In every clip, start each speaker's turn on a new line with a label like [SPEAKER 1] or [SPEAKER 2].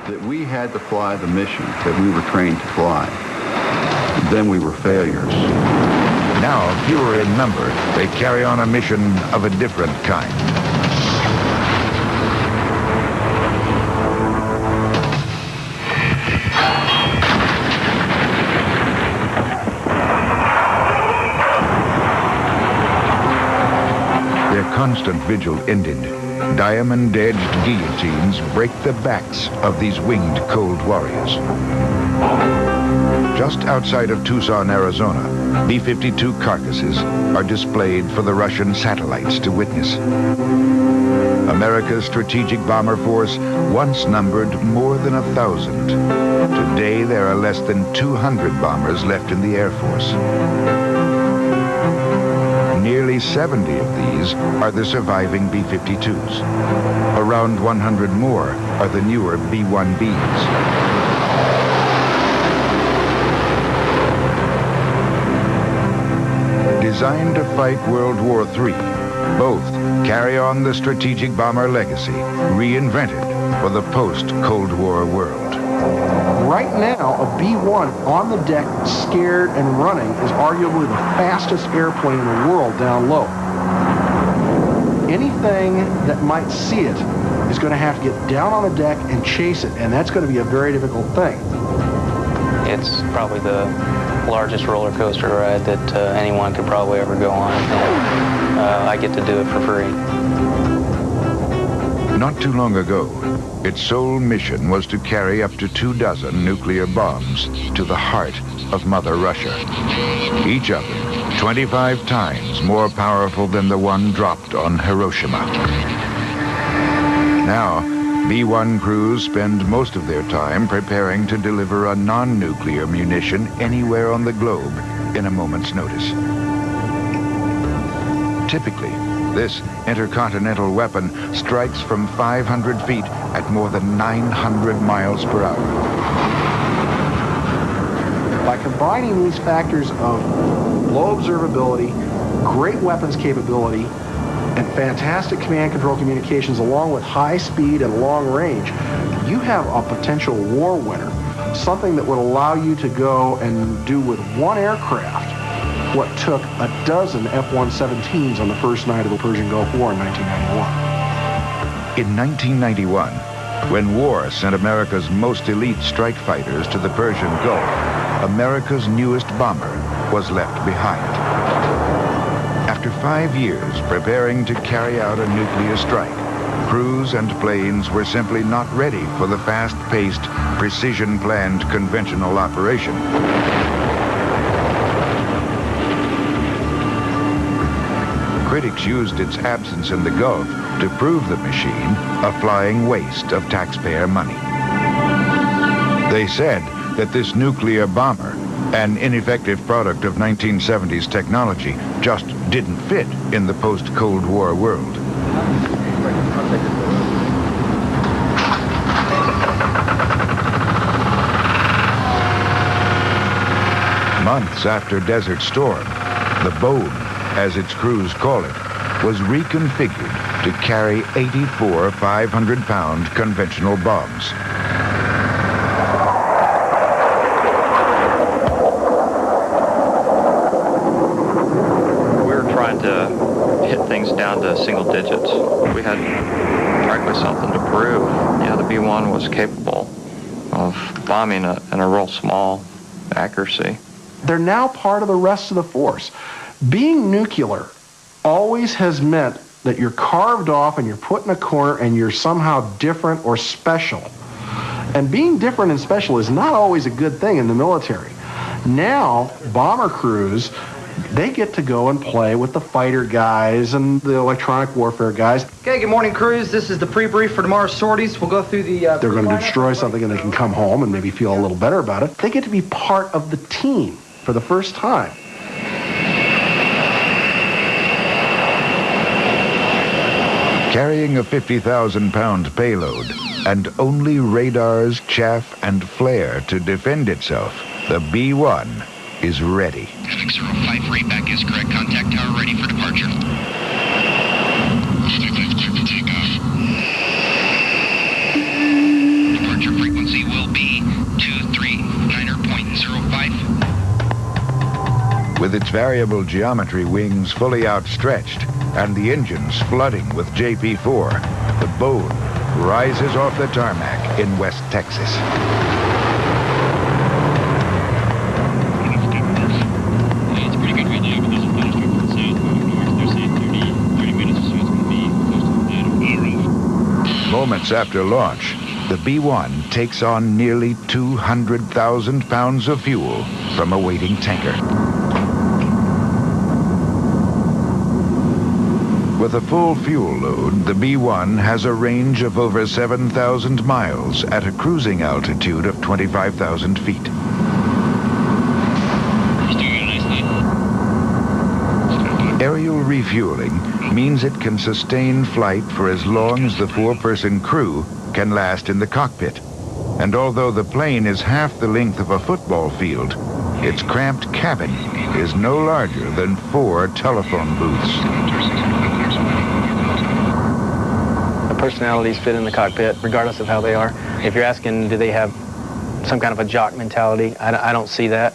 [SPEAKER 1] that we had to fly the mission that we were trained to fly, then we were failures.
[SPEAKER 2] Now, fewer in number, they carry on a mission of a different kind. Their constant vigil ended, diamond-edged guillotines break the backs of these winged cold warriors. Just outside of Tucson, Arizona, B-52 carcasses are displayed for the Russian satellites to witness. America's strategic bomber force once numbered more than 1,000. Today, there are less than 200 bombers left in the Air Force. Nearly 70 of these are the surviving B-52s. Around 100 more are the newer B-1Bs. Designed to fight World War III, both carry on the strategic bomber legacy, reinvented for the post-Cold War world.
[SPEAKER 3] Right now, a B-1 on the deck, scared and running, is arguably the fastest airplane in the world down low. Anything that might see it is going to have to get down on the deck and chase it, and that's going to be a very difficult thing.
[SPEAKER 4] It's probably the largest roller coaster ride that anyone could probably ever go on. And, I get to do it for free.
[SPEAKER 2] Not too long ago, its sole mission was to carry up to 24 nuclear bombs to the heart of Mother Russia. Each of them 25 times more powerful than the one dropped on Hiroshima. Now, B-1 crews spend most of their time preparing to deliver a non-nuclear munition anywhere on the globe in a moment's notice. Typically, this intercontinental weapon strikes from 500 feet at more than 900 miles per hour.
[SPEAKER 3] By combining these factors of low observability, great weapons capability, and fantastic command control communications along with high speed and long range, you have a potential war winner. Something that would allow you to go and do with one aircraft what took a dozen F-117s on the first night of the Persian Gulf War in 1991.
[SPEAKER 2] In 1991, when war sent America's most elite strike fighters to the Persian Gulf, America's newest bomber was left behind. After 5 years preparing to carry out a nuclear strike, crews and planes were simply not ready for the fast-paced, precision-planned conventional operation. Critics used its absence in the Gulf to prove the machine a flying waste of taxpayer money. They said that this nuclear bomber, an ineffective product of 1970s technology, just didn't fit in the post-Cold War world. Months after Desert Storm, the Bone, as its crews call it, was reconfigured to carry 84 500-pound conventional bombs.
[SPEAKER 5] We were trying to hit things down to single digits. We had, frankly, something to prove. Yeah, the B-1 was capable of bombing in a real small accuracy.
[SPEAKER 3] They're now part of the rest of the force. Being nuclear always has meant that you're carved off and you're put in a corner and you're somehow different or special. And being different and special is not always a good thing in the military. Now, bomber crews, they get to go and play with the fighter guys and the electronic warfare guys.
[SPEAKER 6] Okay, good morning, crews. This is the pre-brief for tomorrow's sorties. We'll go through the...
[SPEAKER 3] They're going to destroy something and they can come home and maybe feel a little better about it. They get to be part of the team for the first time.
[SPEAKER 2] Carrying a 50,000-pound payload and only radars, chaff, and flare to defend itself, the B-1 is ready.
[SPEAKER 7] Havoc 053, back is correct. Contact tower ready for departure. Havoc 5 clear for takeoff. Departure frequency.
[SPEAKER 2] With its variable geometry wings fully outstretched and the engines flooding with JP4, the Bone rises off the tarmac in West Texas.
[SPEAKER 7] It's pretty good right now, but there's a thunderstorm to the south moving north. They're saying 30 minutes or so it's going to be close to the rough.
[SPEAKER 2] Moments after launch, the B-1 takes on nearly 200,000 pounds of fuel from a waiting tanker. With a full fuel load, the B-1 has a range of over 7,000 miles at a cruising altitude of 25,000 feet.
[SPEAKER 7] He's doing it nicely.
[SPEAKER 2] Aerial refueling means it can sustain flight for as long as the four-person crew can last in the cockpit. And although the plane is half the length of a football field, its cramped cabin is no larger than 4 telephone booths.
[SPEAKER 4] The personalities fit in the cockpit, regardless of how they are. If you're asking, do they have some kind of a jock mentality, I don't see that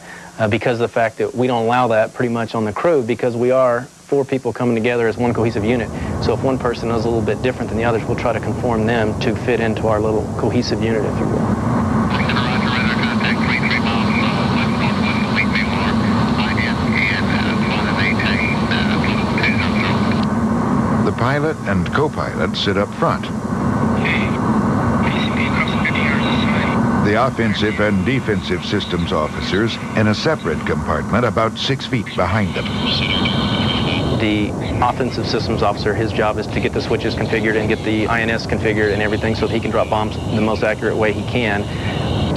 [SPEAKER 4] because of the fact that we don't allow that pretty much on the crew because we are 4 people coming together as one cohesive unit. So if one person is a little bit different than the others, we'll try to conform them to fit into our little cohesive unit, if you will.
[SPEAKER 2] The pilot and co-pilot sit up front. The offensive and defensive systems officers in a separate compartment about 6 feet behind them.
[SPEAKER 4] The offensive systems officer, his job is to get the switches configured and get the INS configured and everything so that he can drop bombs the most accurate way he can.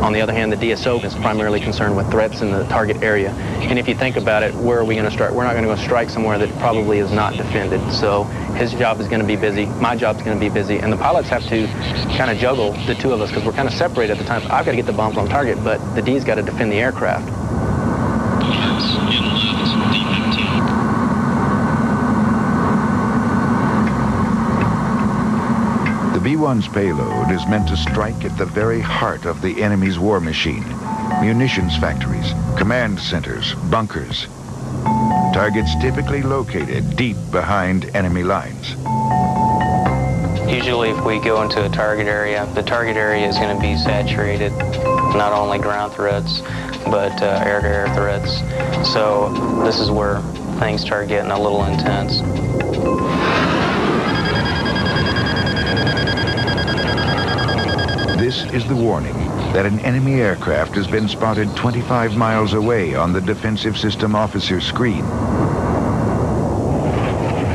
[SPEAKER 4] On the other hand, the DSO is primarily concerned with threats in the target area. And if you think about it, where are we going to strike? We're not going to go strike somewhere that probably is not defended. So his job is going to be busy, my job is going to be busy, and the pilots have to kind of juggle the two of us because we're kind of separated at the time. I've got to get the bombs on target, but the D's got to defend the aircraft.
[SPEAKER 2] The B-1's payload is meant to strike at the very heart of the enemy's war machine. Munitions factories, command centers, bunkers. Targets typically located deep behind enemy lines.
[SPEAKER 4] Usually if we go into a target area, the target area is going to be saturated, not only ground threats, but air-to-air threats. So this is where things start getting a little intense.
[SPEAKER 2] This is the warning that an enemy aircraft has been spotted 25 miles away on the defensive system officer's screen.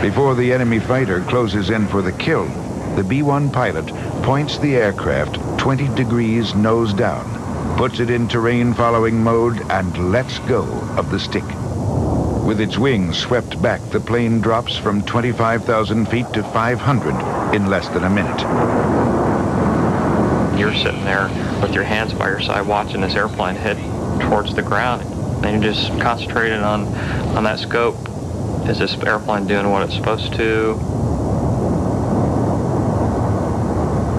[SPEAKER 2] Before the enemy fighter closes in for the kill, the B-1 pilot points the aircraft 20 degrees nose down, puts it in terrain-following mode, and lets go of the stick. With its wings swept back, the plane drops from 25,000 feet to 500 in less than a minute.
[SPEAKER 5] You're sitting there with your hands by your side watching this airplane hit towards the ground, and you're just concentrating on that scope. Is this airplane doing what it's supposed to?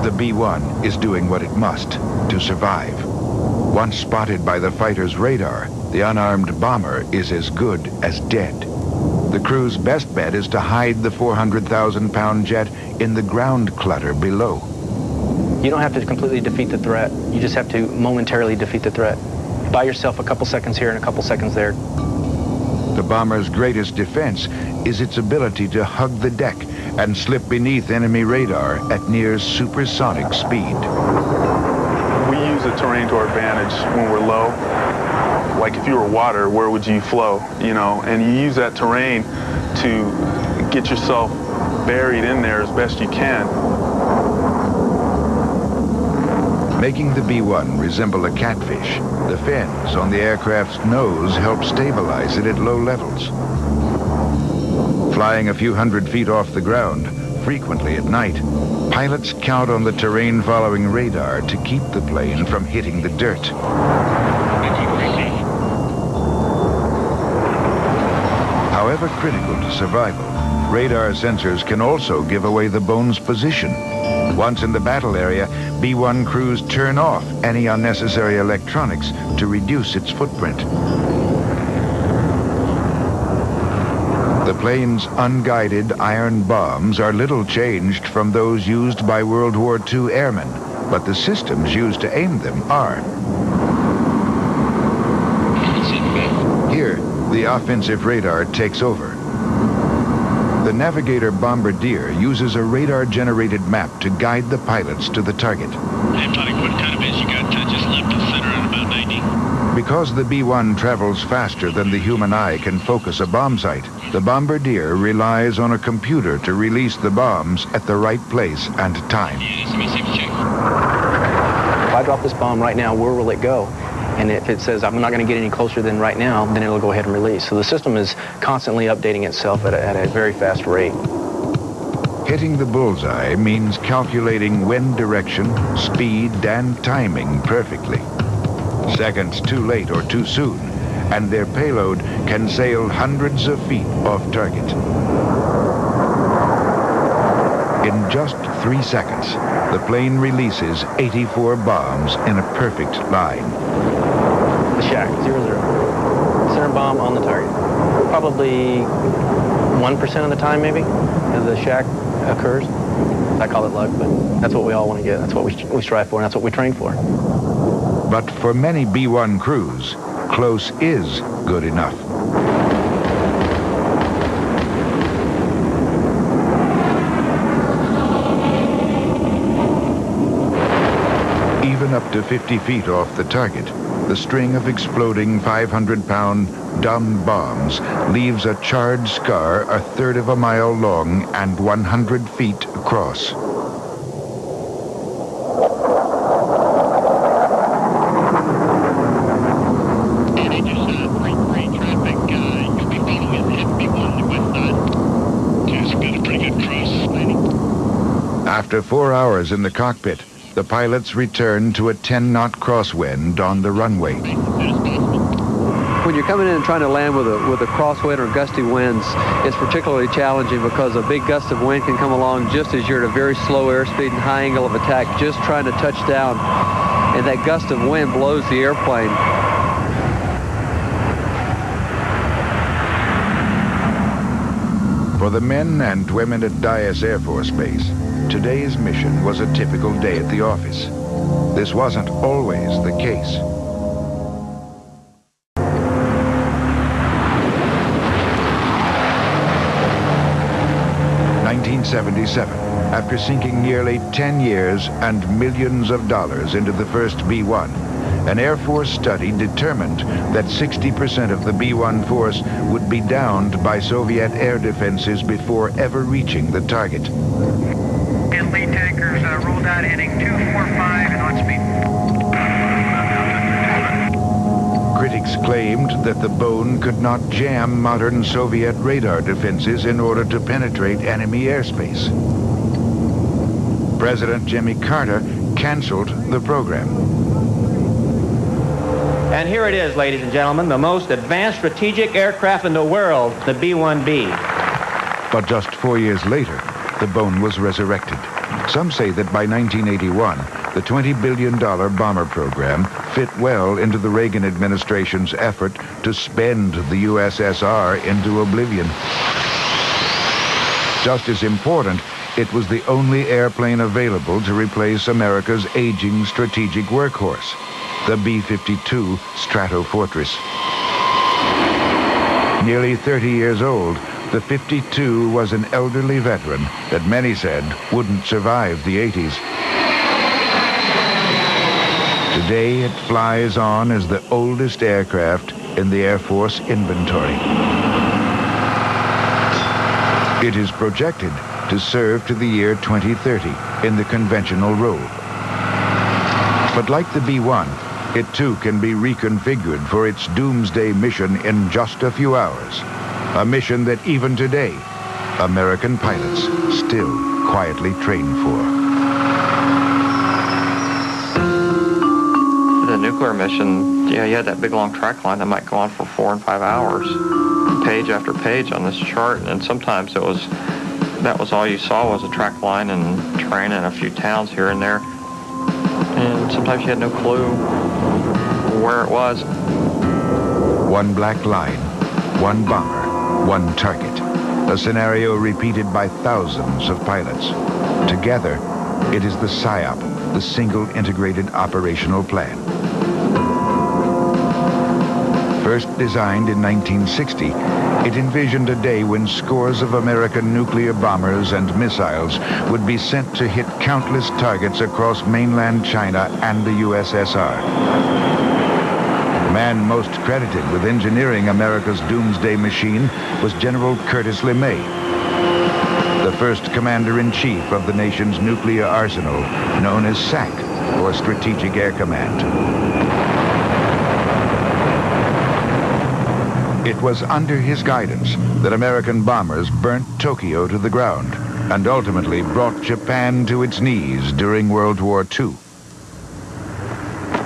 [SPEAKER 2] The B-1 is doing what it must to survive. Once spotted by the fighter's radar, the unarmed bomber is as good as dead. The crew's best bet is to hide the 400,000-pound jet in the ground clutter below.
[SPEAKER 4] You don't have to completely defeat the threat. You just have to momentarily defeat the threat. Buy yourself a couple seconds here and a couple seconds there.
[SPEAKER 2] The bomber's greatest defense is its ability to hug the deck and slip beneath enemy radar at near supersonic speed.
[SPEAKER 8] We use the terrain to our advantage when we're low. Like if you were water, where would you flow? You know, and you use that terrain to get yourself buried in there as best you can.
[SPEAKER 2] Making the B-1 resemble a catfish, the fins on the aircraft's nose help stabilize it at low levels. Flying a few hundred feet off the ground, frequently at night, pilots count on the terrain-following radar to keep the plane from hitting the dirt. However critical to survival, radar sensors can also give away the bone's position. Once in the battle area, B-1 crews turn off any unnecessary electronics to reduce its footprint. plane's unguided iron bombs are little changed from those used by World War II airmen, but the systems used to aim them are. Here, the offensive radar takes over. The Navigator Bombardier uses a radar-generated map to guide the pilots to the target.
[SPEAKER 7] I'm trying what kind of base you got? Just left of center at about 90.
[SPEAKER 2] Because the B-1 travels faster than the human eye can focus a bomb site, the Bombardier relies on a computer to release the bombs at the right place and time.
[SPEAKER 7] Yeah, let me see if you check.
[SPEAKER 4] If I drop this bomb right now, where will it go? And if it says I'm not going to get any closer than right now, then it'll go ahead and release. So the system is constantly updating itself at a very fast rate.
[SPEAKER 2] Hitting the bullseye means calculating wind direction, speed, and timing perfectly. Seconds too late or too soon, and their payload can sail hundreds of feet off target. In just 3 seconds, the plane releases 84 bombs in a perfect line.
[SPEAKER 4] The shack, 0-0. Center bomb on the target. Probably 1% of the time, maybe, as the shack occurs. I call it luck, but that's what we all want to get. That's what we strive for, and that's what we train for.
[SPEAKER 2] But for many B-1 crews, close is good enough. Even up to 50 feet off the target, the string of exploding 500-pound dumb bombs leaves a charred scar 1/3 of a mile long and 100 feet across. After 4 hours in the cockpit, the pilots return to a 10-knot crosswind on the runway.
[SPEAKER 9] When you're coming in and trying to land with a crosswind or gusty winds, it's particularly challenging because a big gust of wind can come along just as you're at a very slow airspeed and high angle of attack, just trying to touch down, and that gust of wind blows the airplane.
[SPEAKER 2] For the men and women at Dyess Air Force Base, today's mission was a typical day at the office. This wasn't always the case. (1977), after sinking nearly 10 years and millions of dollars into the first B-1, an Air Force study determined that 60% of the B-1 force would be downed by Soviet air defenses before ever reaching the target.
[SPEAKER 10] And lead tankers rolled out heading 245 and on speed.
[SPEAKER 2] Critics claimed that the bone could not jam modern Soviet radar defenses in order to penetrate enemy airspace. President Jimmy Carter canceled the program.
[SPEAKER 11] And here it is, ladies and gentlemen, the most advanced strategic aircraft in the world, the B-1B.
[SPEAKER 2] But just 4 years later, the bone was resurrected. Some say that by 1981, the $20 billion bomber program fit well into the Reagan administration's effort to spend the USSR into oblivion. Just as important, it was the only airplane available to replace America's aging strategic workhorse, the B-52 Stratofortress. Nearly 30 years old, the 52 was an elderly veteran that many said wouldn't survive the 80s. Today it flies on as the oldest aircraft in the Air Force inventory. It is projected to serve to the year 2030 in the conventional role. But like the B-1, it too can be reconfigured for its Doomsday Mission in just a few hours. A mission that even today, American pilots still quietly train for.
[SPEAKER 5] The nuclear mission, yeah, you had that big long track line that might go on for 4 and 5 hours, page after page on this chart, and sometimes that was all you saw was a track line and train and a few towns here and there, and sometimes you had no clue where it was.
[SPEAKER 2] One black line, one bomber, one target. a scenario repeated by thousands of pilots. Together, it is the SIOP, the Single Integrated Operational Plan. First designed in 1960, it envisioned a day when scores of American nuclear bombers and missiles would be sent to hit countless targets across mainland China and the USSR. The man most credited with engineering America's Doomsday Machine was General Curtis LeMay, the first commander-in-chief of the nation's nuclear arsenal, known as SAC, or Strategic Air Command. It was under his guidance that American bombers burnt Tokyo to the ground and ultimately brought Japan to its knees during World War II.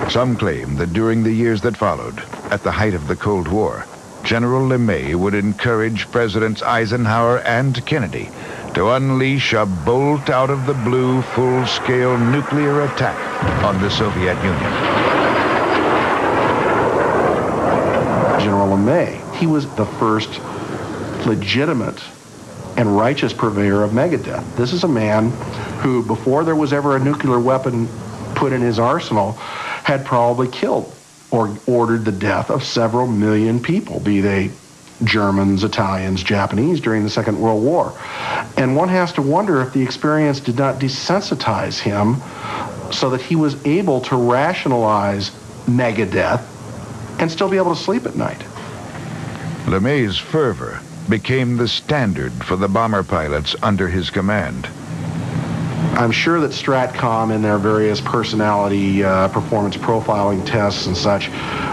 [SPEAKER 2] Some claim that during the years that followed, at the height of the Cold War, General LeMay would encourage Presidents Eisenhower and Kennedy to unleash a bolt-out-of-the-blue full-scale nuclear attack on the Soviet Union.
[SPEAKER 3] General LeMay, he was the first legitimate and righteous purveyor of megadeath. This is a man who, before there was ever a nuclear weapon put in his arsenal, had probably killed or ordered the death of several million people, be they Germans, Italians, Japanese, during the Second World War. And one has to wonder if the experience did not desensitize him so that he was able to rationalize megadeath and still be able to sleep at night.
[SPEAKER 2] LeMay's fervor became the standard for the bomber pilots under his command.
[SPEAKER 3] I'm sure that Stratcom, in their various personality performance profiling tests and such,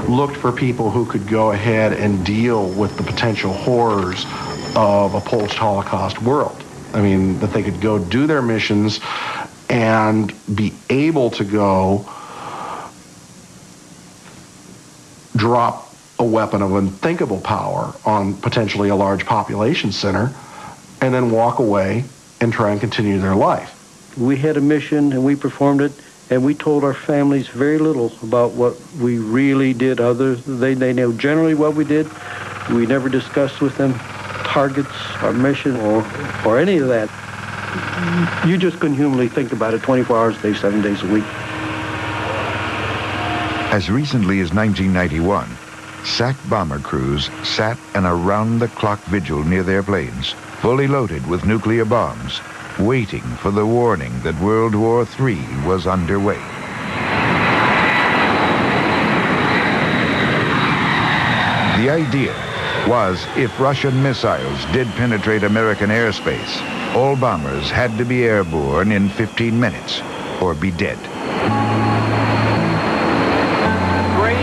[SPEAKER 3] looked for people who could go ahead and deal with the potential horrors of a post-Holocaust world. I mean, that they could go do their missions and be able to go drop a weapon of unthinkable power on potentially a large population center and then walk away and try and continue their life.
[SPEAKER 12] We had a mission and we performed it, and we told our families very little about what we really did. They know generally what we did. We never discussed with them targets, our mission, or any of that. You just couldn't humanly think about it 24 hours a day, 7 days a week.
[SPEAKER 2] As recently as 1991, SAC bomber crews sat an around-the-clock vigil near their planes, fully loaded with nuclear bombs, waiting for the warning that World War III was underway. The idea was if Russian missiles did penetrate American airspace, all bombers had to be airborne in 15 minutes or be dead.
[SPEAKER 11] 3,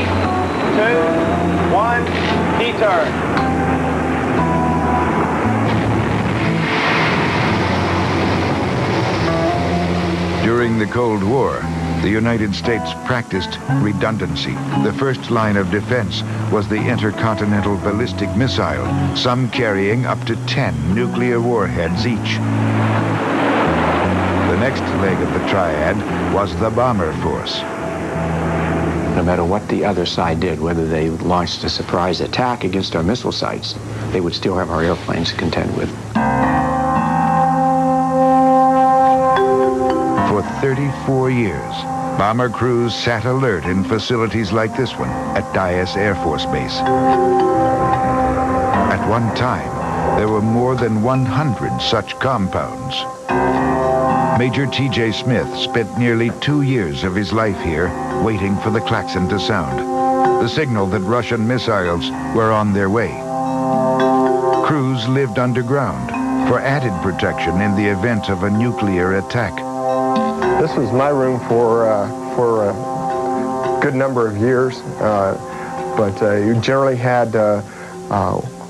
[SPEAKER 11] 2, 1, T-turn.
[SPEAKER 2] During the Cold War, the United States practiced redundancy. The first line of defense was the intercontinental ballistic missile, some carrying up to 10 nuclear warheads each. The next leg of the triad was the bomber force.
[SPEAKER 13] No matter what the other side did, whether they launched a surprise attack against our missile sites, they would still have our airplanes to contend with.
[SPEAKER 2] For 34 years, bomber crews sat alert in facilities like this one at Dyess Air Force Base. At one time, there were more than 100 such compounds. Major T.J. Smith spent nearly 2 years of his life here waiting for the klaxon to sound, the signal that Russian missiles were on their way. Crews lived underground for added protection in the event of a nuclear attack.
[SPEAKER 14] This was my room for a good number of years, but you generally had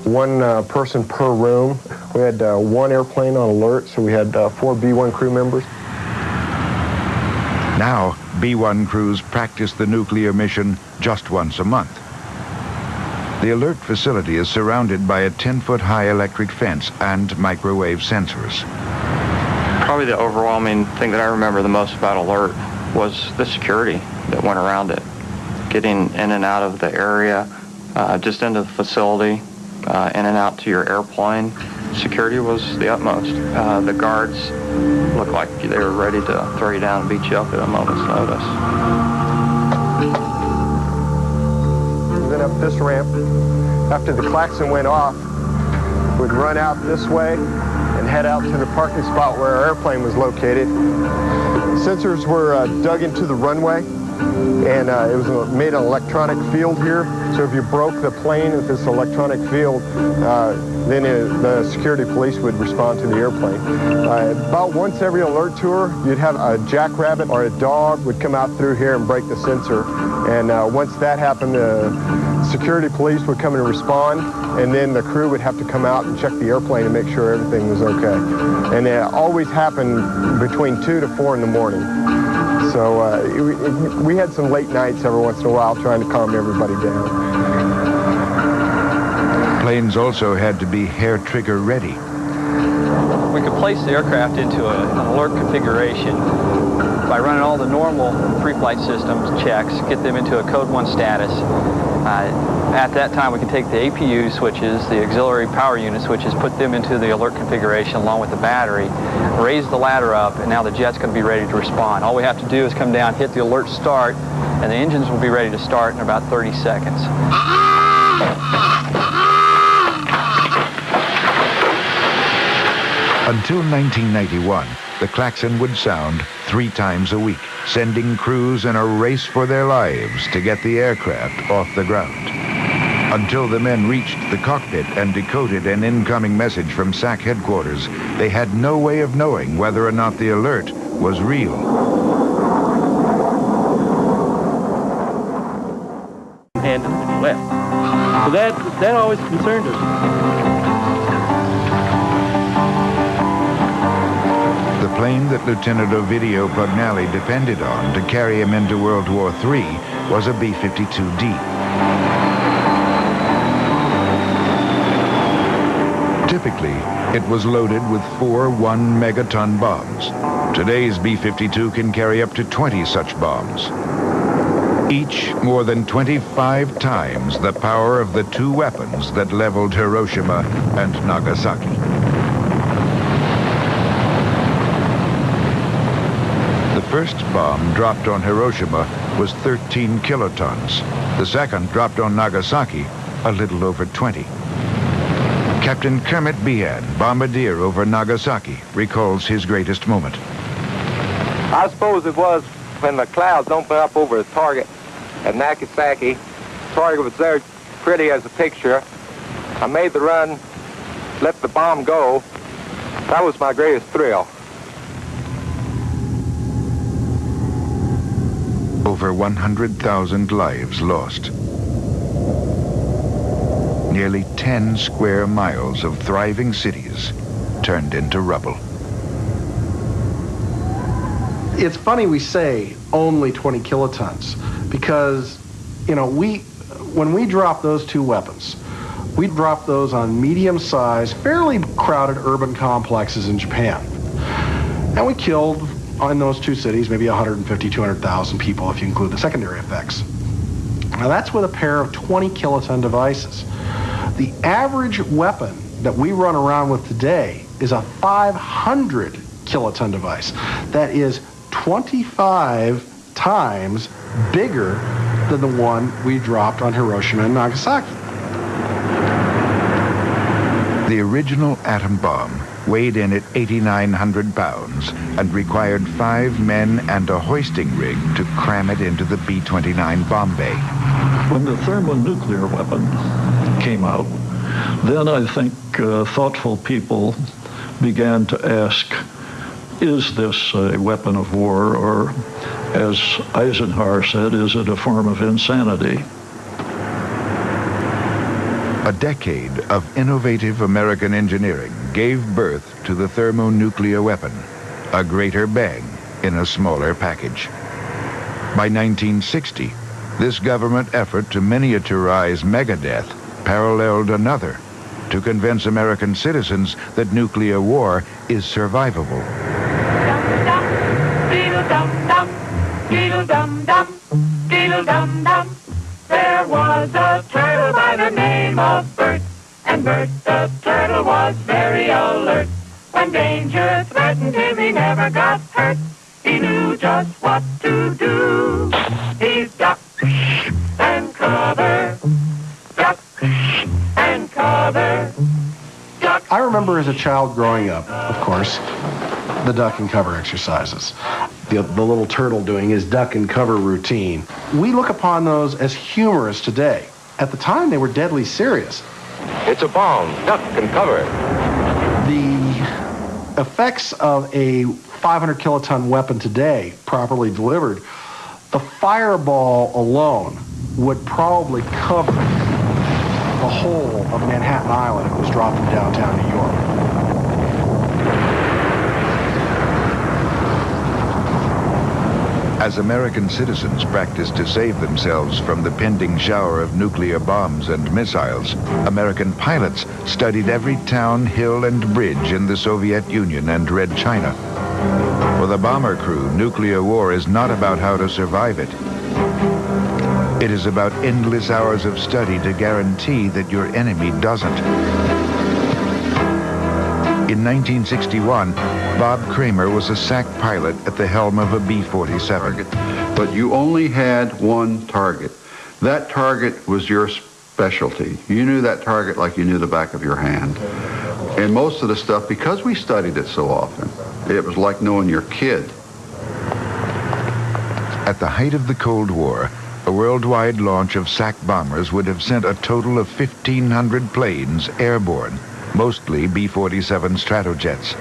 [SPEAKER 14] one person per room. We had one airplane on alert, so we had 4 B-1 crew members.
[SPEAKER 2] Now, B-1 crews practice the nuclear mission just once a month. The alert facility is surrounded by a 10-foot-high electric fence and microwave sensors.
[SPEAKER 5] Probably the overwhelming thing that I remember the most about alert was the security that went around it. Getting in and out of the area, just into the facility, in and out to your airplane, security was the utmost. The guards looked like they were ready to throw you down and beat you up at a moment's notice.
[SPEAKER 14] Then up this ramp, after the klaxon went off, we'd run out this way and head out to the parking spot where our airplane was located. Sensors were dug into the runway, and it was made an electronic field here. So if you broke the plane with this electronic field, then the security police would respond to the airplane. About once every alert tour, you'd have a jackrabbit or a dog would come out through here and break the sensor. And once that happened, the security police would come and respond, and then the crew would have to come out and check the airplane to make sure everything was okay. And it always happened between 2 to 4 in the morning. So we had some late nights every once in a while trying to calm everybody down.
[SPEAKER 2] Planes also had to be hair trigger ready.
[SPEAKER 9] We could place the aircraft into an alert configuration by running all the normal pre-flight systems checks, get them into a Code 1 status. At that time, we could take the APU switches, the auxiliary power unit switches, put them into the alert configuration along with the battery, raise the ladder up, and now the jet's going to be ready to respond. All we have to do is come down, hit the alert start, and the engines will be ready to start in about 30 seconds.
[SPEAKER 2] Until 1991, the klaxon would sound 3 times a week, sending crews in a race for their lives to get the aircraft off the ground. Until the men reached the cockpit and decoded an incoming message from SAC headquarters, they had no way of knowing whether or not the alert was real.
[SPEAKER 12] And left. So that always concerned us.
[SPEAKER 2] The plane that Lieutenant Ovidio Pugnale depended on to carry him into World War III was a B-52D. Typically, it was loaded with 4 1-megaton bombs. Today's B-52 can carry up to 20 such bombs, each more than 25 times the power of the 2 weapons that leveled Hiroshima and Nagasaki. The first bomb dropped on Hiroshima was 13 kilotons. The second dropped on Nagasaki a little over 20. Captain Kermit Behan, bombardier over Nagasaki, recalls his greatest moment.
[SPEAKER 15] I suppose it was when the clouds opened up over the target at Nagasaki. The target was there pretty as a picture. I made the run, let the bomb go. That was my greatest thrill.
[SPEAKER 2] Over 100,000 lives lost. Nearly 10 square miles of thriving cities turned into rubble.
[SPEAKER 3] It's funny we say only 20 kilotons because, you know, when we dropped those 2 weapons, we dropped those on medium-sized, fairly crowded urban complexes in Japan. And we killed, in those 2 cities, maybe 150, 200,000 people if you include the secondary effects. Now that's with a pair of 20 kiloton devices. The average weapon that we run around with today is a 500 kiloton device. That is 25 times bigger than the one we dropped on Hiroshima and Nagasaki.
[SPEAKER 2] The original atom bomb weighed in at 8,900 pounds and required 5 men and a hoisting rig to cram it into the B-29 bomb bay.
[SPEAKER 16] When the thermonuclear weapon came out, then I think thoughtful people began to ask, is this a weapon of war, or as Eisenhower said, is it a form of insanity?
[SPEAKER 2] A decade of innovative American engineering gave birth to the thermonuclear weapon, a greater bang in a smaller package. By 1960, this government effort to miniaturize megadeath paralleled another to convince American citizens that nuclear war is survivable.
[SPEAKER 10] There was a turtle by the name of Bert, and Bert the turtle was
[SPEAKER 17] was very alert. When danger threatened him, he never got hurt. He knew just what to do. He ducked and cover, duck and cover, duck.
[SPEAKER 3] I remember as a child growing up, of course, the duck and cover exercises. The little turtle doing his duck and cover routine. We look upon those as humorous today. At the time, they were deadly serious.
[SPEAKER 15] It's a bomb. Duck and cover.
[SPEAKER 3] The effects of a 500 kiloton weapon today, properly delivered, the fireball alone would probably cover the whole of Manhattan Island if it was dropped from downtown New York.
[SPEAKER 2] As American citizens practiced to save themselves from the pending shower of nuclear bombs and missiles, American pilots studied every town, hill, and bridge in the Soviet Union and Red China. For the bomber crew, nuclear war is not about how to survive it. It is about endless hours of study to guarantee that your enemy doesn't. In 1961, Bob Kramer was a SAC pilot at the helm of a B-47.
[SPEAKER 1] But you only had one target. That target was your specialty. You knew that target like you knew the back of your hand. And most of the stuff, because we studied it so often, it was like knowing your kid.
[SPEAKER 2] At the height of the Cold War, a worldwide launch of SAC bombers would have sent a total of 1,500 planes airborne, mostly B-47 Stratojets.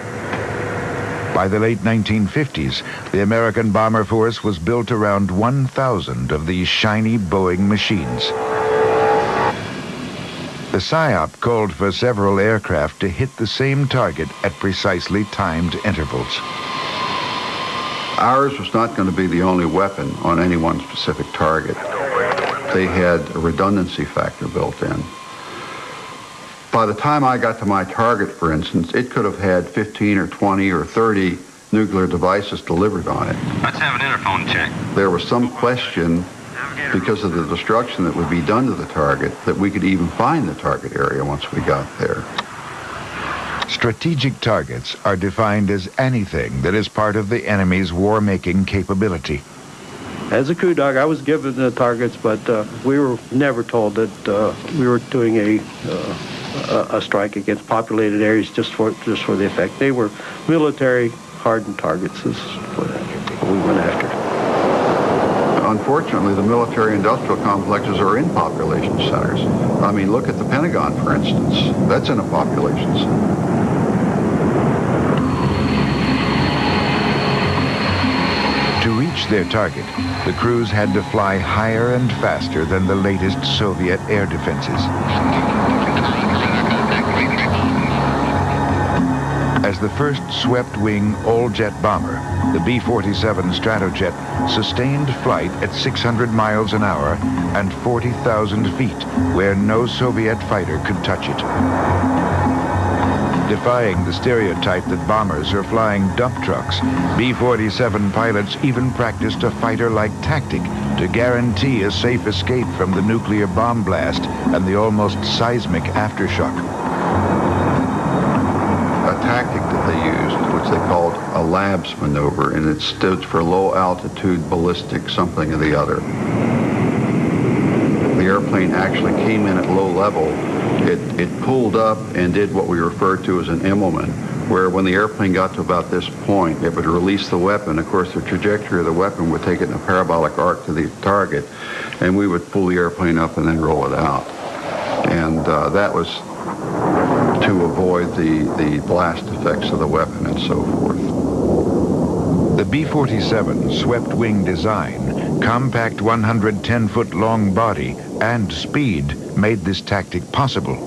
[SPEAKER 2] By the late 1950s, the American bomber force was built around 1,000 of these shiny Boeing machines. The PSYOP called for several aircraft to hit the same target at precisely timed intervals.
[SPEAKER 1] Ours was not going to be the only weapon on any one specific target. They had a redundancy factor built in. By the time I got to my target, for instance, it could have had 15 or 20 or 30 nuclear devices delivered on it.
[SPEAKER 7] Let's have an interphone check.
[SPEAKER 1] There was some question, because of the destruction that would be done to the target, that we could even find the target area once we got there.
[SPEAKER 2] Strategic targets are defined as anything that is part of the enemy's war-making capability.
[SPEAKER 12] As a crew dog, I was given the targets, but we were never told that we were doing a strike against populated areas just for the effect. They were military hardened targets is what we went after.
[SPEAKER 1] Unfortunately, the military-industrial complexes are in population centers. I mean, look at the Pentagon, for instance. That's in a population center.
[SPEAKER 2] To reach their target, the crews had to fly higher and faster than the latest Soviet air defenses. As the first swept-wing all-jet bomber, the B-47 Stratojet sustained flight at 600 miles an hour and 40,000 feet, where no Soviet fighter could touch it. Defying the stereotype that bombers are flying dump trucks, B-47 pilots even practiced a fighter-like tactic to guarantee a safe escape from the nuclear bomb blast and the almost seismic aftershock.
[SPEAKER 1] A tactic that they used, which they called a LABS maneuver, and it stood for low altitude ballistic something or the other. The airplane actually came in at low level. It pulled up and did what we refer to as an Immelman, where when the airplane got to about this point, it would release the weapon. Of course, the trajectory of the weapon would take it in a parabolic arc to the target, and we would pull the airplane up and then roll it out. And that was to avoid the blast effects of the weapon and so forth.
[SPEAKER 2] The B-47 swept-wing design, compact 110-foot-long body, and speed made this tactic possible.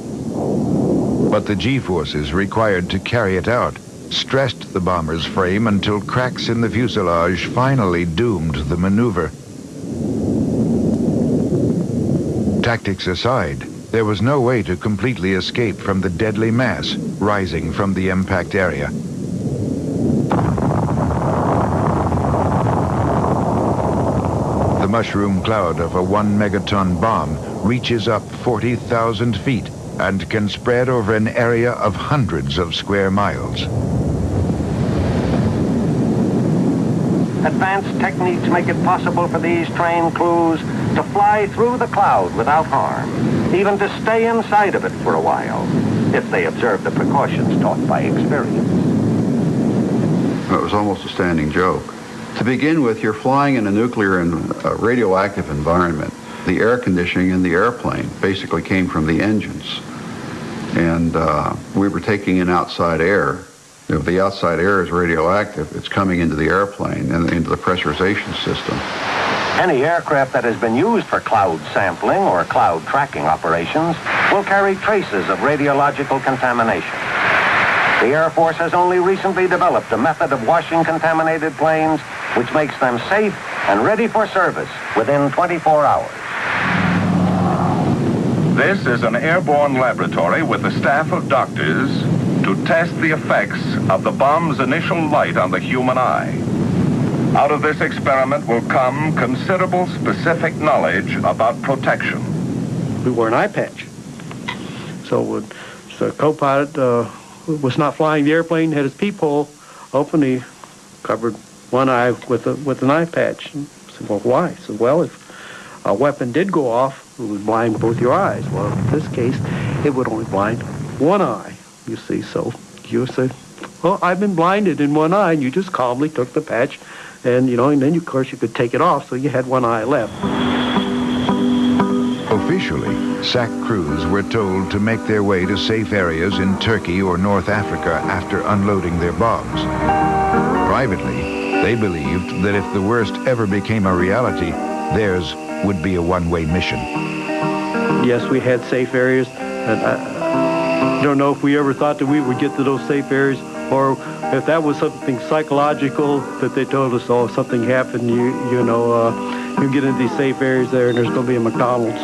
[SPEAKER 2] But the G-forces required to carry it out stressed the bomber's frame until cracks in the fuselage finally doomed the maneuver. Tactics aside, there was no way to completely escape from the deadly mass rising from the impact area. The mushroom cloud of a 1 megaton bomb reaches up 40,000 feet and can spread over an area of hundreds of square miles.
[SPEAKER 18] Advanced techniques make it possible for these trained crews to fly through the cloud without harm, even to stay inside of it for a while, if they observe the precautions taught by experience.
[SPEAKER 1] It was almost a standing joke. To begin with, you're flying in a nuclear and radioactive environment. The air conditioning in the airplane basically came from the engines. And we were taking in outside air. If the outside air is radioactive, it's coming into the airplane and into the pressurization system.
[SPEAKER 18] Any aircraft that has been used for cloud sampling or cloud tracking operations will carry traces of radiological contamination. The Air Force has only recently developed a method of washing contaminated planes which makes them safe and ready for service within 24 hours.
[SPEAKER 19] This is an airborne laboratory with a staff of doctors to test the effects of the bomb's initial light on the human eye. Out of this experiment will come considerable specific knowledge about protection.
[SPEAKER 12] We wore an eye patch. So the co-pilot was not flying the airplane, had his peephole open, he covered one eye with an eye patch. I said, well, why? He said, well, if a weapon did go off, it would blind both your eyes. Well, in this case, it would only blind one eye, you see. So you say, well, I've been blinded in one eye, and you just calmly took the patch, and, and then, of course, you could take it off, so you had one eye left.
[SPEAKER 2] Officially, SAC crews were told to make their way to safe areas in Turkey or North Africa after unloading their bombs. Privately, they believed that if the worst ever became a reality, theirs would be a one-way mission.
[SPEAKER 12] Yes, we had safe areas, and I don't know if we ever thought that we would get to those safe areas, or if that was something psychological that they told us, oh, if something happened, you get into these safe areas there, and there's going to be a McDonald's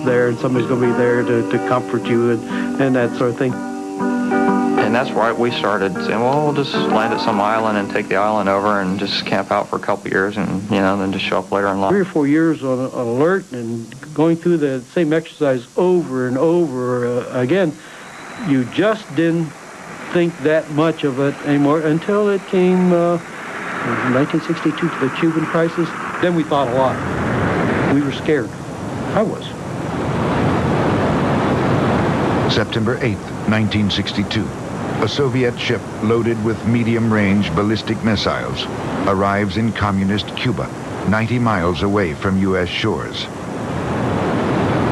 [SPEAKER 12] there, and somebody's going to be there to comfort you and that sort of thing.
[SPEAKER 5] And that's why we started saying, well, we'll just land at some island and take the island over and just camp out for a couple years and, then just show up later in life.
[SPEAKER 12] 3 or 4 years on alert and going through the same exercise over and over again, you just didn't think that much of it anymore until it came in 1962 to the Cuban crisis. Then we thought a lot. We were scared. I was.
[SPEAKER 2] September 8th, 1962. A Soviet ship loaded with medium-range ballistic missiles arrives in communist Cuba, 90 miles away from U.S. shores.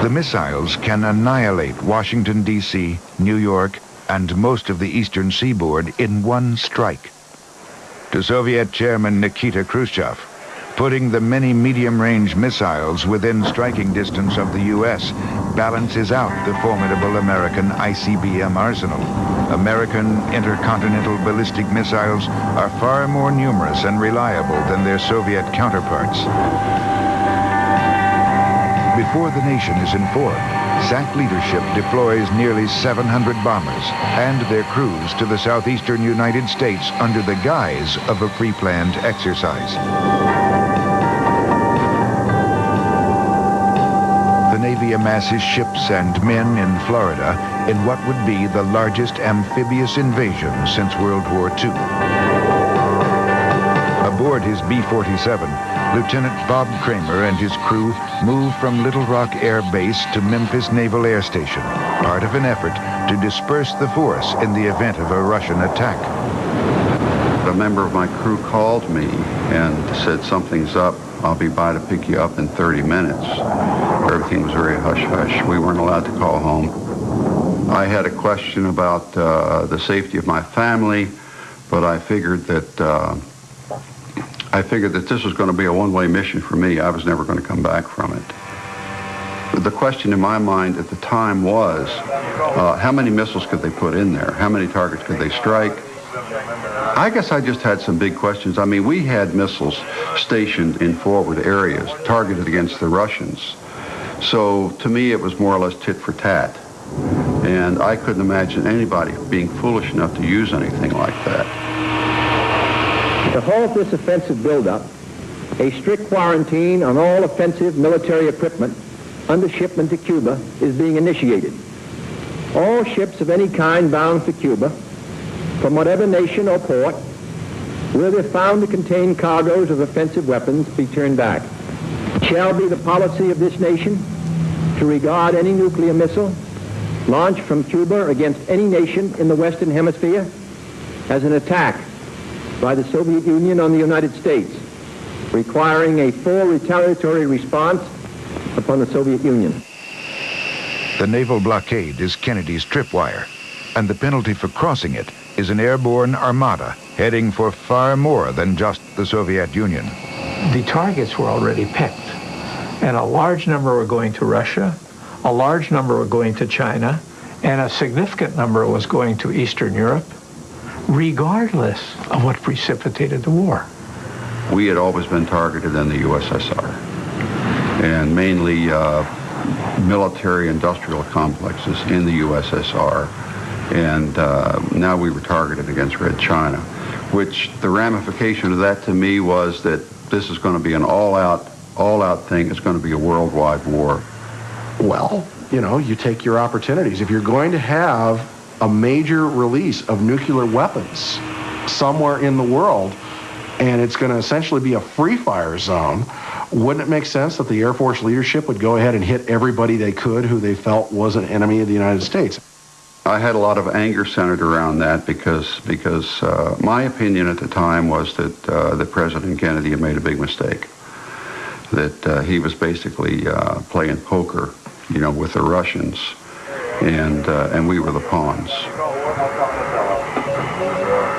[SPEAKER 2] The missiles can annihilate Washington, D.C., New York, and most of the eastern seaboard in one strike. To Soviet Chairman Nikita Khrushchev, putting the many medium-range missiles within striking distance of the U.S. balances out the formidable American ICBM arsenal. American intercontinental ballistic missiles are far more numerous and reliable than their Soviet counterparts. Before the nation is informed, SAC leadership deploys nearly 700 bombers and their crews to the southeastern United States under the guise of a pre-planned exercise. The Navy amasses ships and men in Florida in what would be the largest amphibious invasion since World War II. Aboard his B-47, Lieutenant Bob Kramer and his crew move from Little Rock Air Base to Memphis Naval Air Station, part of an effort to disperse the force in the event of a Russian attack.
[SPEAKER 1] A member of my crew called me and said, something's up. I'll be by to pick you up in 30 minutes. Everything was very hush-hush. We weren't allowed to call home. I had a question about the safety of my family, but I figured that this was going to be a one-way mission for me. I was never going to come back from it. The question in my mind at the time was, how many missiles could they put in there? How many targets could they strike? I guess I just had some big questions. I mean, we had missiles stationed in forward areas, targeted against the Russians. So to me, it was more or less tit for tat. And I couldn't imagine anybody being foolish enough to use anything like that.
[SPEAKER 20] To halt this offensive buildup, a strict quarantine on all offensive military equipment under shipment to Cuba is being initiated. All ships of any kind bound for Cuba, from whatever nation or port, where they're found to contain cargoes of offensive weapons, be turned back. It shall be the policy of this nation to regard any nuclear missile launched from Cuba against any nation in the Western Hemisphere as an attack by the Soviet Union on the United States, requiring a full retaliatory response upon the Soviet Union.
[SPEAKER 2] The naval blockade is Kennedy's tripwire, and the penalty for crossing it is an airborne armada heading for far more than just the Soviet Union.
[SPEAKER 21] The targets were already picked, and a large number were going to Russia, a large number were going to China, and a significant number was going to Eastern Europe, regardless of what precipitated the war.
[SPEAKER 1] We had always been targeted in the USSR, and mainly military industrial complexes in the USSR, and now we were targeted against Red China, which the ramification of that to me was that this is going to be an all-out thing. It's going to be a worldwide war.
[SPEAKER 3] Well, you know, you take your opportunities. If you're going to have a major release of nuclear weapons somewhere in the world, and it's going to essentially be a free fire zone, wouldn't it make sense that the Air Force leadership would go ahead and hit everybody they could who they felt was an enemy of the United States?
[SPEAKER 1] I had a lot of anger centered around that because my opinion at the time was that President Kennedy had made a big mistake, that he was basically playing poker, you know, with the Russians, and we were the pawns.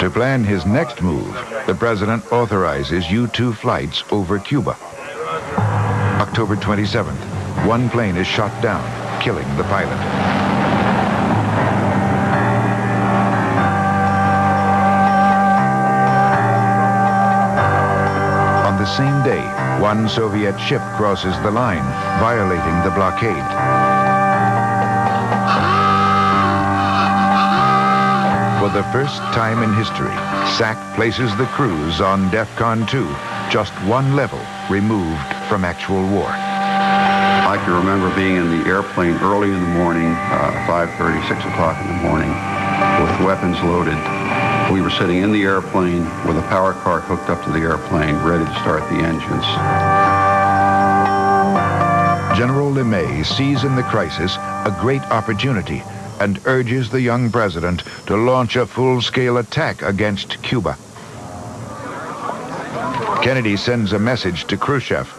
[SPEAKER 2] To plan his next move, the president authorizes U-2 flights over Cuba. October 27th, one plane is shot down, killing the pilot. On the same day, one Soviet ship crosses the line, violating the blockade. For the first time in history, SAC places the crews on DEFCON 2, just one level removed from actual war.
[SPEAKER 1] I can remember being in the airplane early in the morning, 5:30, 6 o'clock in the morning, with weapons loaded. We were sitting in the airplane with a power cart hooked up to the airplane, ready to start the engines.
[SPEAKER 2] General LeMay sees in the crisis a great opportunity and urges the young president to launch a full-scale attack against Cuba. Kennedy sends a message to Khrushchev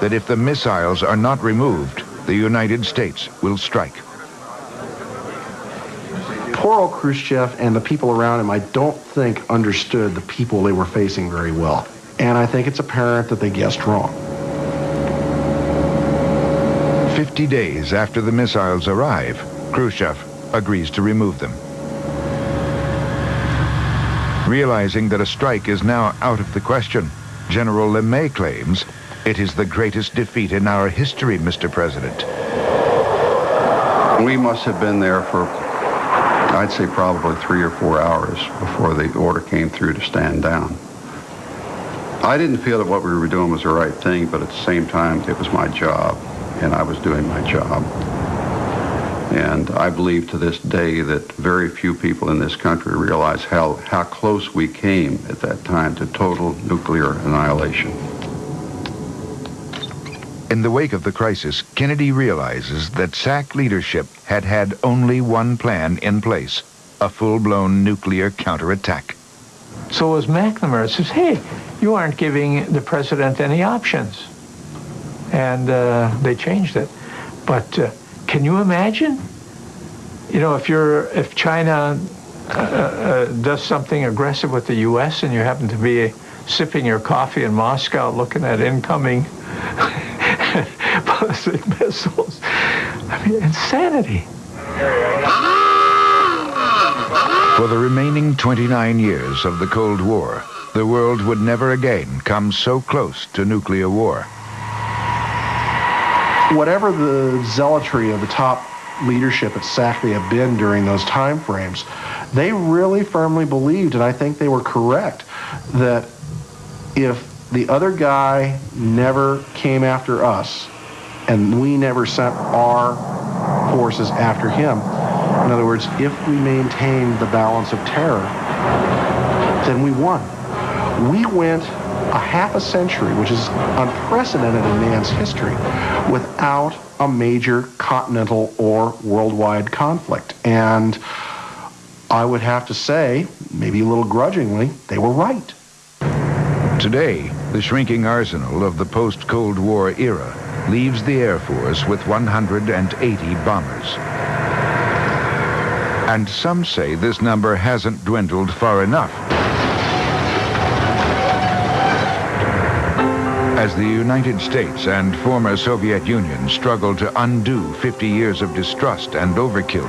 [SPEAKER 2] that if the missiles are not removed, the United States will strike.
[SPEAKER 3] Poor old Khrushchev and the people around him, I don't think understood the people they were facing very well. And I think it's apparent that they guessed wrong.
[SPEAKER 2] 50 days after the missiles arrive, Khrushchev agrees to remove them. Realizing that a strike is now out of the question, General LeMay claims, "It is the greatest defeat in our history, Mr. President."
[SPEAKER 1] We must have been there for, I'd say, probably 3 or 4 hours before the order came through to stand down. I didn't feel that what we were doing was the right thing, but at the same time, it was my job, and I was doing my job. And I believe to this day that very few people in this country realize how close we came at that time to total nuclear annihilation.
[SPEAKER 2] In the wake of the crisis, Kennedy realizes that SAC leadership had had only one plan in place, a full-blown nuclear counterattack.
[SPEAKER 21] So it was McNamara says, hey, you aren't giving the president any options. And they changed it. But can you imagine? You know, if China does something aggressive with the U.S. and you happen to be sipping your coffee in Moscow looking at incoming ballistic missiles. I mean, insanity.
[SPEAKER 2] For the remaining 29 years of the Cold War, the world would never again come so close to nuclear war.
[SPEAKER 3] Whatever the zealotry of the top leadership at SAC may have been during those time frames, they really firmly believed, and I think they were correct, that if the other guy never came after us and we never sent our forces after him, In other words, if we maintain the balance of terror, then we won. We went a half a century, which is unprecedented in man's history, without a major continental or worldwide conflict. And I would have to say, maybe a little grudgingly, they were right.
[SPEAKER 2] Today, the shrinking arsenal of the post-Cold War era leaves the Air Force with 180 bombers. And some say this number hasn't dwindled far enough. As the United States and former Soviet Union struggle to undo 50 years of distrust and overkill,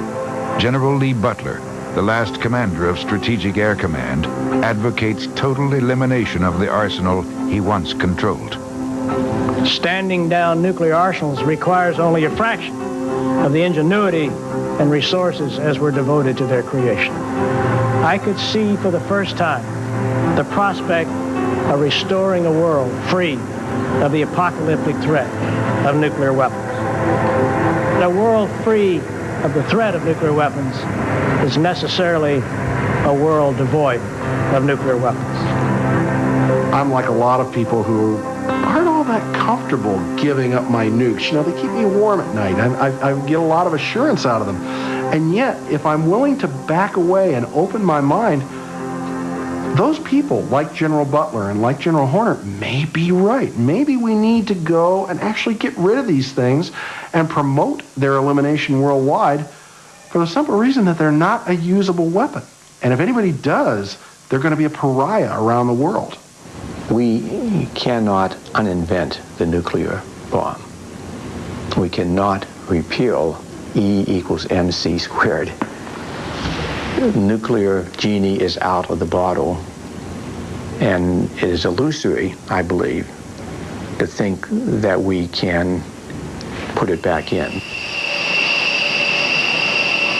[SPEAKER 2] General Lee Butler, the last commander of Strategic Air Command, advocates total elimination of the arsenal he once controlled.
[SPEAKER 6] Standing down nuclear arsenals requires only a fraction of the ingenuity and resources as were devoted to their creation. I could see for the first time the prospect of restoring a world free of the apocalyptic threat of nuclear weapons. A world free of the threat of nuclear weapons is necessarily a world devoid of nuclear weapons.
[SPEAKER 3] I'm like a lot of people who aren't all that comfortable giving up my nukes. You know, they keep me warm at night. I get a lot of assurance out of them. And yet, if I'm willing to back away and open my mind, those people, like General Butler and like General Horner, may be right. Maybe we need to go and actually get rid of these things and promote their elimination worldwide for the simple reason that they're not a usable weapon. And if anybody does, they're going to be a pariah around the world.
[SPEAKER 13] We cannot uninvent the nuclear bomb. We cannot repeal E equals MC squared. Nuclear genie is out of the bottle, and it is illusory, I believe, to think that we can put it back in.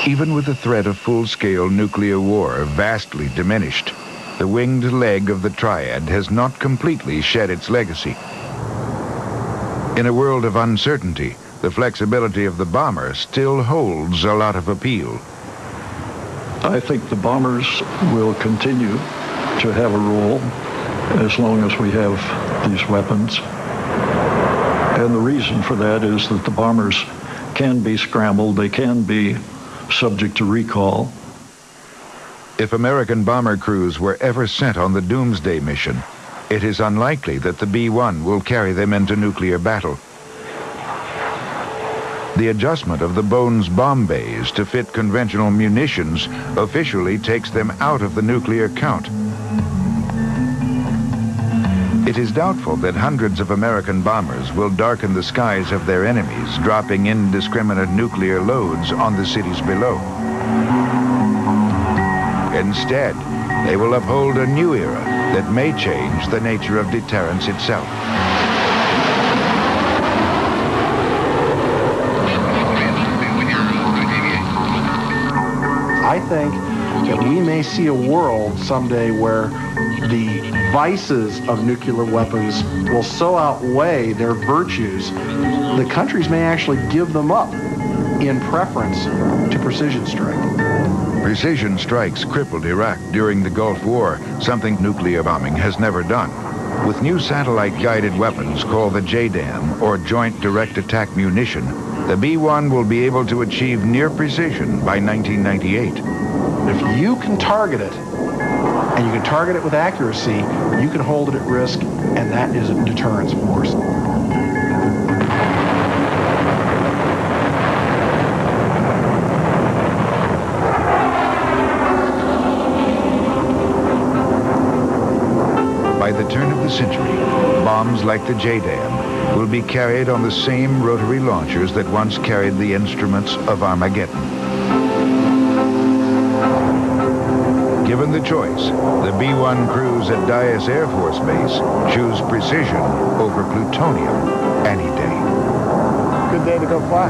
[SPEAKER 2] Even with the threat of full-scale nuclear war vastly diminished, the winged leg of the triad has not completely shed its legacy. In a world of uncertainty, the flexibility of the bomber still holds a lot of appeal.
[SPEAKER 16] I think the bombers will continue to have a role as long as we have these weapons. And the reason for that is that the bombers can be scrambled, they can be subject to recall.
[SPEAKER 2] If American bomber crews were ever sent on the Doomsday Mission, it is unlikely that the B-1 will carry them into nuclear battle. The adjustment of the Bones bomb bays to fit conventional munitions officially takes them out of the nuclear count. It is doubtful that hundreds of American bombers will darken the skies of their enemies, dropping indiscriminate nuclear loads on the cities below. Instead, they will uphold a new era that may change the nature of deterrence itself.
[SPEAKER 3] I think that we may see a world someday where the vices of nuclear weapons will so outweigh their virtues, the countries may actually give them up in preference to precision strike.
[SPEAKER 2] Precision strikes crippled Iraq during the Gulf War, something nuclear bombing has never done. With new satellite-guided weapons called the JDAM, or Joint Direct Attack Munition, the B-1 will be able to achieve near precision by 1998.
[SPEAKER 3] If you can target it, and you can target it with accuracy, you can hold it at risk, and that is a deterrence force.
[SPEAKER 2] By the turn of the century, bombs like the JDAM will be carried on the same rotary launchers that once carried the instruments of Armageddon. Given the choice, the B-1 crews at Dyess Air Force Base choose precision over plutonium any day.
[SPEAKER 20] Good day to go fly.